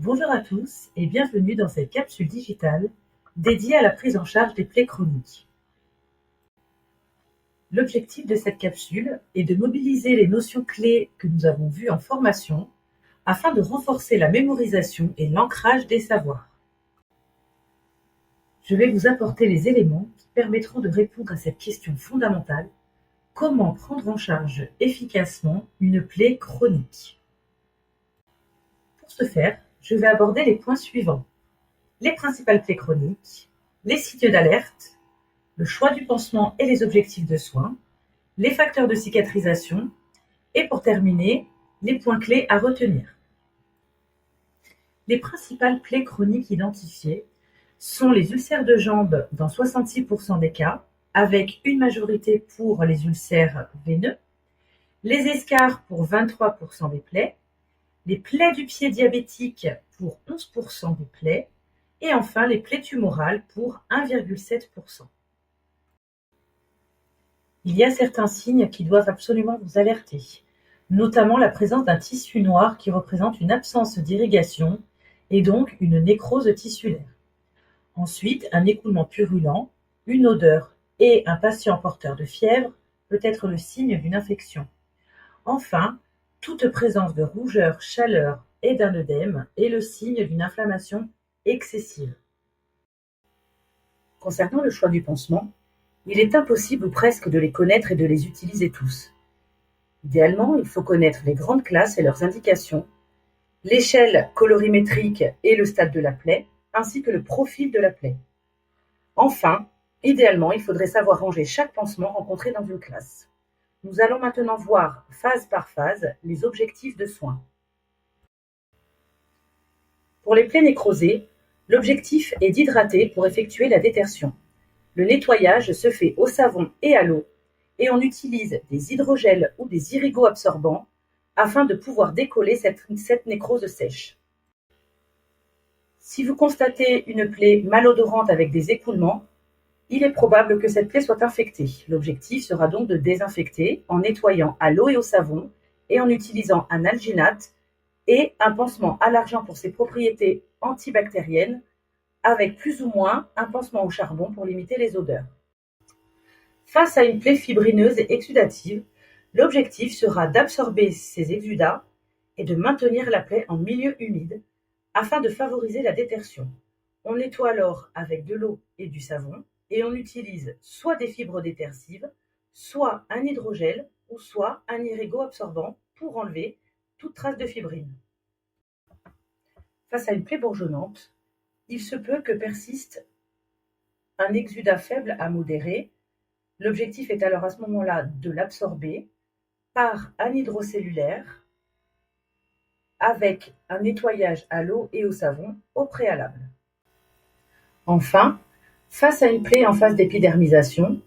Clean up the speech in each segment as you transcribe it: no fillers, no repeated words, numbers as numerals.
Bonjour à tous et bienvenue dans cette capsule digitale dédiée à la prise en charge des plaies chroniques. L'objectif de cette capsule est de mobiliser les notions clés que nous avons vues en formation afin de renforcer la mémorisation et l'ancrage des savoirs. Je vais vous apporter les éléments qui permettront de répondre à cette question fondamentale: comment prendre en charge efficacement une plaie chronique? Pour ce faire, je vais aborder les points suivants: les principales plaies chroniques, les signes d'alerte, le choix du pansement et les objectifs de soins, les facteurs de cicatrisation et pour terminer, les points clés à retenir. Les principales plaies chroniques identifiées sont les ulcères de jambes dans 66% des cas, avec une majorité pour les ulcères veineux, les escarres pour 23% des plaies, les plaies du pied diabétique pour 11% des plaies, et enfin les plaies tumorales pour 1,7%. Il y a certains signes qui doivent absolument vous alerter, notamment la présence d'un tissu noir qui représente une absence d'irrigation et donc une nécrose tissulaire. Ensuite, un écoulement purulent, une odeur et un patient porteur de fièvre peut être le signe d'une infection. Enfin, toute présence de rougeur, chaleur et d'un œdème est le signe d'une inflammation excessive. Concernant le choix du pansement, il est impossible ou presque de les connaître et de les utiliser tous. Idéalement, il faut connaître les grandes classes et leurs indications, l'échelle colorimétrique et le stade de la plaie, ainsi que le profil de la plaie. Enfin, idéalement, il faudrait savoir ranger chaque pansement rencontré dans une classe. Nous allons maintenant voir, phase par phase, les objectifs de soins. Pour les plaies nécrosées, l'objectif est d'hydrater pour effectuer la détertion. Le nettoyage se fait au savon et à l'eau, et on utilise des hydrogels ou des irrigo-absorbants afin de pouvoir décoller cette nécrose sèche. Si vous constatez une plaie malodorante avec des écoulements, il est probable que cette plaie soit infectée. L'objectif sera donc de désinfecter en nettoyant à l'eau et au savon et en utilisant un alginate et un pansement alargeant pour ses propriétés antibactériennes, avec plus ou moins un pansement au charbon pour limiter les odeurs. Face à une plaie fibrineuse et exudative, l'objectif sera d'absorber ces exudats et de maintenir la plaie en milieu humide afin de favoriser la détertion. On nettoie alors avec de l'eau et du savon et on utilise soit des fibres détersives, soit un hydrogel ou soit un irrigo-absorbant pour enlever toute trace de fibrine. Face à une plaie bourgeonnante, il se peut que persiste un exudat faible à modéré. L'objectif est alors à ce moment-là de l'absorber par un hydrocellulaire avec un nettoyage à l'eau et au savon au préalable. Enfin, face à une plaie en phase d'épidermisation,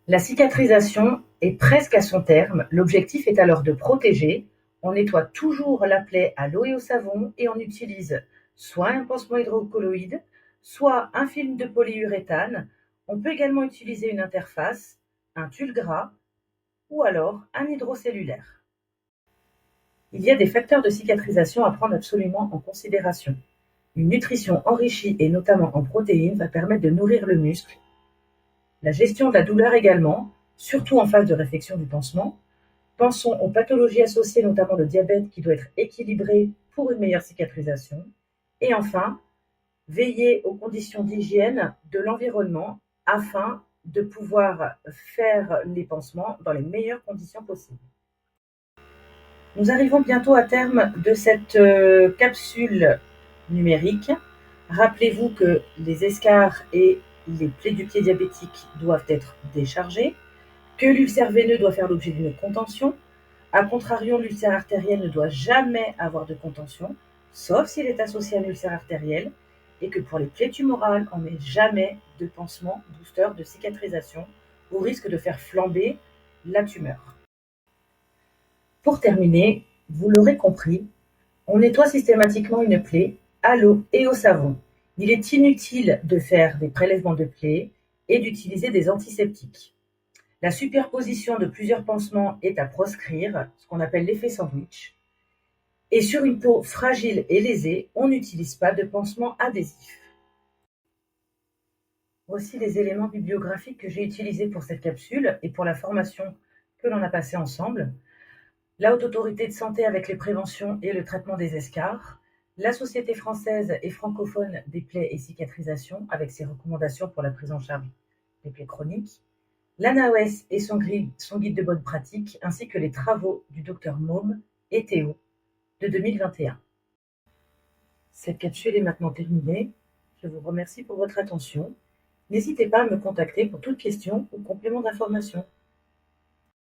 la cicatrisation est presque à son terme. L'objectif est alors de protéger. On nettoie toujours la plaie à l'eau et au savon et on utilise soit un pansement hydrocolloïde, soit un film de polyuréthane. On peut également utiliser une interface, un tulle gras ou alors un hydrocellulaire. Il y a des facteurs de cicatrisation à prendre absolument en considération. Une nutrition enrichie et notamment en protéines va permettre de nourrir le muscle. La gestion de la douleur également, surtout en phase de réfection du pansement. Pensons aux pathologies associées, notamment le diabète qui doit être équilibré pour une meilleure cicatrisation. Et enfin, veiller aux conditions d'hygiène de l'environnement afin de pouvoir faire les pansements dans les meilleures conditions possibles. Nous arrivons bientôt à terme de cette capsule numérique. Rappelez-vous que les escarres et les plaies du pied diabétique doivent être déchargées, que l'ulcère veineux doit faire l'objet d'une contention. A contrario, l'ulcère artériel ne doit jamais avoir de contention, sauf s'il est associé à un ulcère artériel, et que pour les plaies tumorales, on met jamais de pansement booster de cicatrisation au risque de faire flamber la tumeur. Pour terminer, vous l'aurez compris, on nettoie systématiquement une plaie à l'eau et au savon. Il est inutile de faire des prélèvements de plaies et d'utiliser des antiseptiques. La superposition de plusieurs pansements est à proscrire, ce qu'on appelle l'effet sandwich. Et sur une peau fragile et lésée, on n'utilise pas de pansement adhésif. Voici les éléments bibliographiques que j'ai utilisés pour cette capsule et pour la formation que l'on a passée ensemble. La Haute Autorité de Santé avec les préventions et le traitement des escarres, la Société française et francophone des plaies et cicatrisations avec ses recommandations pour la prise en charge des plaies chroniques, l'ANAOS et son guide de bonne pratique, ainsi que les travaux du Dr Môme et Théo de 2021. Cette capsule est maintenant terminée. Je vous remercie pour votre attention. N'hésitez pas à me contacter pour toute question ou complément d'information.